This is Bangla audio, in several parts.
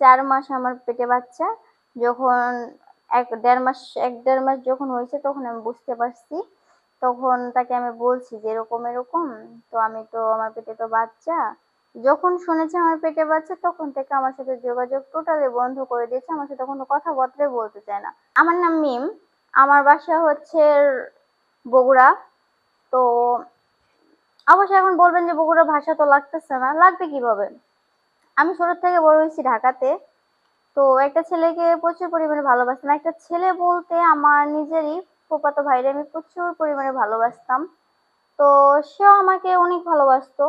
4 মাস আমার পেটে বাচ্চা। যখন ১-১.৫ মাস যখন হয়েছে তখন আমি বুঝতে পারছি। তখন তাকে আমি বলছি যে এরকম। তো আমি তো আমার পেটে তো বাচ্চা। যখন শুনেছে আমার পেটে বাচ্চা তখন থেকে আমার সাথে যোগাযোগ টোটালি বন্ধ করে দিয়েছে। আমার সাথে কোনো কথাবার্তাই বলতে চায় না। আমার নাম মিম। আমার বাসা হচ্ছে বগুড়া। তো অবশ্যই এখন বলবেন যে বগুড়ার ভাষা তো লাগতেছে না। লাগবে কিভাবে? আমি ছোট থেকে বড় হয়েছি ঢাকাতে। তো একটা ছেলেকে প্রচুর পরিমাণে ভালোবাসতাম। একটা ছেলে বলতে আমার নিজেরই ফুফাতো ভাইরে আমি প্রচুর পরিমাণে ভালোবাসতাম। তো সেও আমাকে অনেক ভালোবাসতো।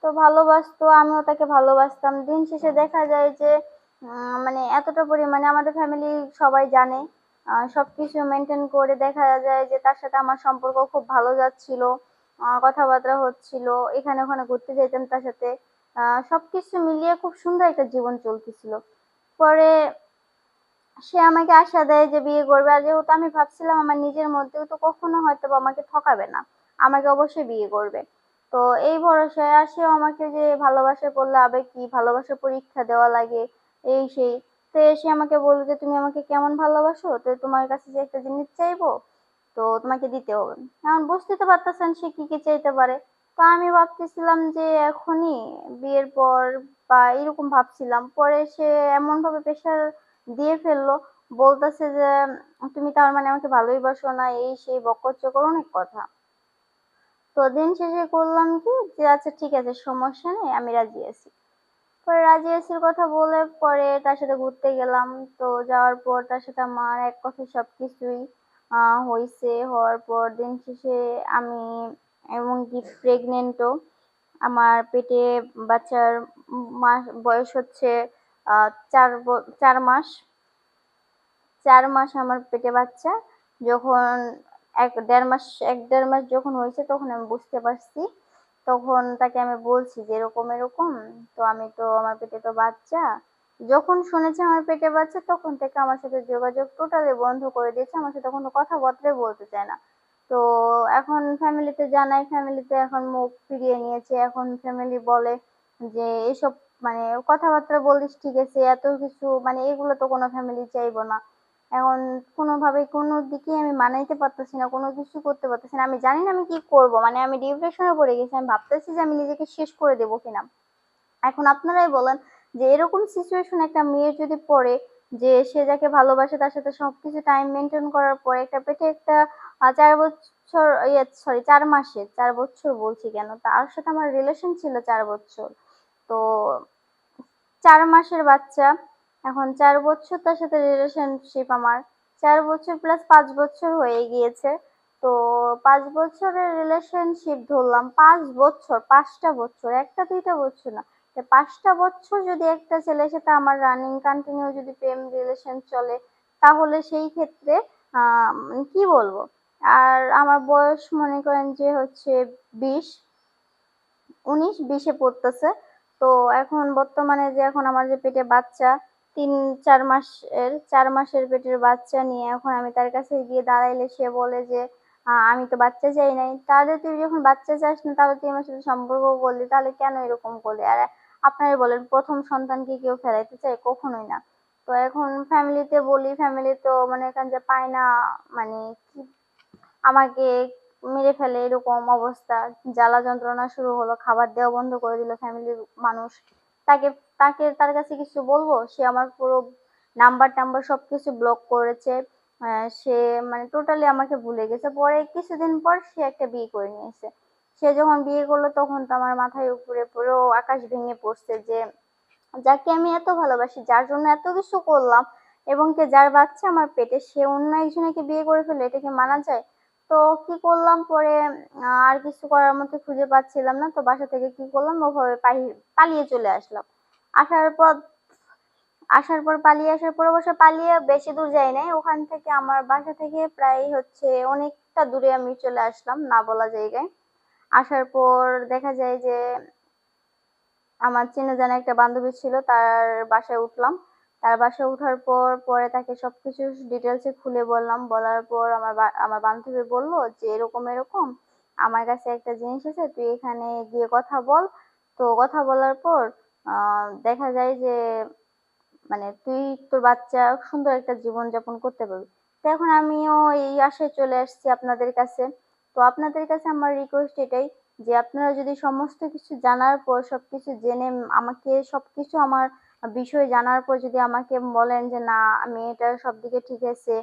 তো ভালোবাসতো, আমিও তাকে ভালোবাসতাম। দিন শেষে দেখা যায় যে মানে এতটা পরিমাণে আমাদের ফ্যামিলি সবাই জানে। সবকিছু মেইনটেইন করে দেখা যায় যে তার সাথে আমার সম্পর্ক খুব ভালো যাচ্ছিল। কথাবার্তা হচ্ছিল। এখানে ওখানে ঘুরতে যেতাম তার সাথে। সবকিছু মিলিয়ে খুব সুন্দর একটা জীবন চলতেছিল। পরে সে আমাকে আশা দেয় যে বিয়ে করবে। আর যেহেতু আমি ভাবছিলাম আমার নিজের মধ্যেও তো কখনো হয়তোবা আমাকে ঠকাবে না। আমাকে অবশ্যই বিয়ে করবে। তো এই ভরসায় আর সেও আমাকে যে ভালোবাসায় পড়লে আবেগ কি, ভালোবাসার পরীক্ষা দেওয়া লাগে, এই সেই। তো সে আমাকে বলল যে, "তুমি আমাকে কেমন ভালোবাসো? তো তোমার কাছে যে একটা জিনিস চাইবো, তো তোমাকে দিতে হবে।" এখন বুঝতেই তো পারতেছেন সে কি চাইতে পারে। তো আমি ভাবতেছিলাম যে এখনই বিয়ের পর বা এরকম ভাবছিলাম। পরে সে এমনভাবে প্রেশার দিয়ে ফেললো। বলতেছে যে, "তুমি তার মানে আমাকে ভালোই বাসো না।" এই সেই বকর-চকর অনেক কথা। তো দিন শেষে করলাম কি যে, "আচ্ছা ঠিক আছে সমস্যা নেই, আমি রাজি আছি।" পরে রাজি আছির কথা বলে পরে তার সাথে ঘুরতে গেলাম। তো যাওয়ার পর তার সাথে আমার এক কথায় সবকিছুই হইছে। হওয়ার পর দিন শেষে আমি এমনকি প্রেগনেন্টও। আমার পেটে বাচ্চার বয়স হচ্ছে ৪ মাস। ৪ মাস আমার পেটে বাচ্চা। যখন ১-১.৫ মাস যখন হয়েছে তখন আমি বুঝতে পারছি। তখন তাকে আমি বলছি যে এরকম। তো আমি তো আমার পেটে তো বাচ্চা। যখন শুনেছে আমার পেটে বাচ্চা তখন থেকে আমার সাথে যোগাযোগ টোটালি বন্ধ করে দিয়েছে। আমার সাথে কোনো কথাবার্তাই বলতে চায় না। তো এখন ফ্যামিলিতে জানাই, ফ্যামিলিতে এখন মুখ ফিরিয়ে নিয়েছে। এখন ফ্যামিলি বলে যে এসব মানে কথাবার্তা বলিস ঠিক আছে, এত কিছু মানে এগুলো তো কোনো ফ্যামিলি চাইবো না। এখন কোনোভাবেই কোনো দিকেই আমি মানাইতে পারতেছি না, কোনো কিছু করতে পারতেছি না। আমি জানি না আমি কি করব। মানে আমি ডিপ্রেশনে পড়ে গেছি। আমি ভাবতেছি যে আমি নিজেকে শেষ করে দেব কিনা। এখন আপনারাই বলেন যে এরকম সিচুয়েশন একটা মেয়ের যদি পড়ে যে সে যাকে ভালোবাসে তার সাথে সবকিছু টাইম মেইনটেইন করার পরে একটা পেটে একটা ৪ বছর সরি ৪ মাসের ৪ বছর বলছি কেন? তার সাথে আমার রিলেশন ছিল ৪ বছর। তো ৪ মাসের বাচ্চা। এখন ৪ বছর তার সাথে রিলেশনশিপ আমার। ৪ বছর প্লাস ৫ বছর হয়ে গিয়েছে। তো ৫ বছরের রিলেশনশিপ ধরলাম। ৫ বছর, ৫ টা বছর, ১ টা ২ টা বছর না। ৫ টা বছর যদি একটা ছেলের সাথে আমার রানিং কন্টিনিউ যদি প্রেম রিলেশন চলে, তাহলে সেই ক্ষেত্রে আ কি বলবো? আর আমার বয়স মনে করেন যে হচ্ছে ২০। ১৯-২০ এ পড়তেছে। তো এখন বর্তমানে যে এখন আমার যে পেটে বাচ্চা ৩-৪ মাসের, ৪ মাসের পেটের বাচ্চা নিয়ে এখন আমি তার কাছে গিয়ে দাঁড়াইলে সে বলে যে, "আমি তো বাচ্চা চাই নাই।" তাহলে তুই যখন বাচ্চা চাস না তাহলে তুই আমার সাথে সম্পর্ক করলি, তাহলে কেন এরকম করলি? আর আপনারাই বলেন ১ম সন্তান কি কেউ ফেলাইতে চায়? কখনোই না। তো এখন ফ্যামিলিতে বলি, ফ্যামিলি তো মনে করেন যে পায় না মানে কি আমাকে মেরে ফেলে এরকম অবস্থা। জ্বালা যন্ত্রণা শুরু হলো। খাবার দেওয়া বন্ধ করে দিল ফ্যামিলির মানুষ। তাকে তাকে তার কাছে কিছু বলবো? সে আমার পুরো নাম্বার-টাম্বার সবকিছু ব্লক করেছে। সে মানে টোটালি আমাকে ভুলে গেছে। পরে কিছুদিন পর সে একটা বিয়ে করে নিয়েছে। সে যখন বিয়ে করলো তখন তো আমার মাথায় উপরে পুরো আকাশ ভেঙে পড়ছে যে যাকে আমি এত ভালোবাসি, যার জন্য এত কিছু করলাম এবং কি যার বাচ্চা আমার পেটে সে অন্য একজনকে বিয়ে করে ফেললো, এটা কি মানা যায়? তো কি করলাম পরে আর কিছু করার মতো খুঁজে পাচ্ছিলাম না। তো বাসা থেকে কি করলাম ওভাবে পালিয়ে চলে আসলাম। আসার পর পালিয়ে আসার পর অবশ্য পালিয়ে বেশি দূর যাই নাই। ওখান থেকে আমার বাসা থেকে প্রায় হচ্ছে অনেকটা দূরে আমি চলে আসলাম, না বলা জায়গায়। আসার পর দেখা যায় যে আমার চেনা জানা একটা বান্ধবী ছিল, তার বাসায় উঠলাম। তার বাসায় উঠার পর পরে তাকে সবকিছু ডিটেইলস এ খুলে বললাম। বলার পর আমার বান্ধবী বলল যে, "এরকম, আমার কাছে একটা জিনিস আছে, তুই এখানে গিয়ে কথা বল।" তো কথা বলার পর আ দেখা যায় যে মানে তুই তোর বাচ্চা সুন্দর একটা জীবন যাপন করতে পারবি। তো এখন আমিও এই আশায় চলে আসছি আপনাদের কাছে। তো আপনাদের কাছে আমার রিকোয়েস্ট এটাই যে আপনারা যদি সমস্ত কিছু জানার পর সবকিছু জেনে আমাকে সবকিছু আমার বিষয় জানার পর যদি আমাকে বলেন যে না মেয়েটার সব দিকে ঠিক আছে,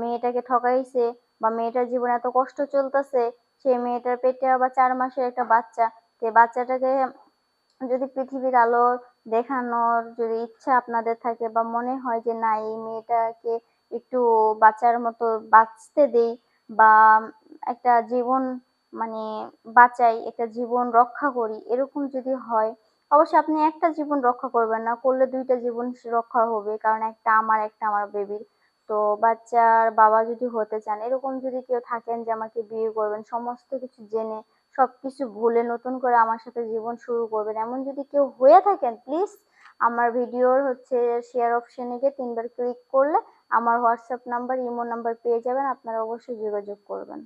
মেয়েটাকে ঠকাইছে বা মেয়েটার জীবনে এত কষ্ট চলতেছে, সেই মেয়েটার পেটে আবার 4 মাসের একটা বাচ্চা, তো বাচ্চাটাকে যদি পৃথিবীর আলো দেখানোর যদি ইচ্ছা আপনাদের থাকে বা মনে হয় যে না এই মেয়েটাকে একটু বাঁচার মতো বাঁচতে দেই বা একটা জীবন মানে বাঁচাই, একটা জীবন রক্ষা করি, এরকম যদি হয়, অবশ্যই আপনি একটা জীবন রক্ষা করবেন না, করলে 2টা জীবন রক্ষা হবে, কারণ একটা আমার বেবির। তো বাচ্চার বাবা যদি হতে চান, এরকম যদি কেউ থাকেন যে আমাকে বিয়ে করবেন সমস্ত কিছু জেনে, সবকিছু ভুলে নতুন করে আমার সাথে জীবন শুরু করবেন, এমন যদি কেউ হয়ে থাকেন, প্লিজ আমার ভিডিওর শেয়ার অপশনে গিয়ে 3বার ক্লিক করলে আমার হোয়াটসঅ্যাপ নাম্বার, ইমো নাম্বার পেয়ে যাবেন, আপনারা অবশ্যই যোগাযোগ করবেন।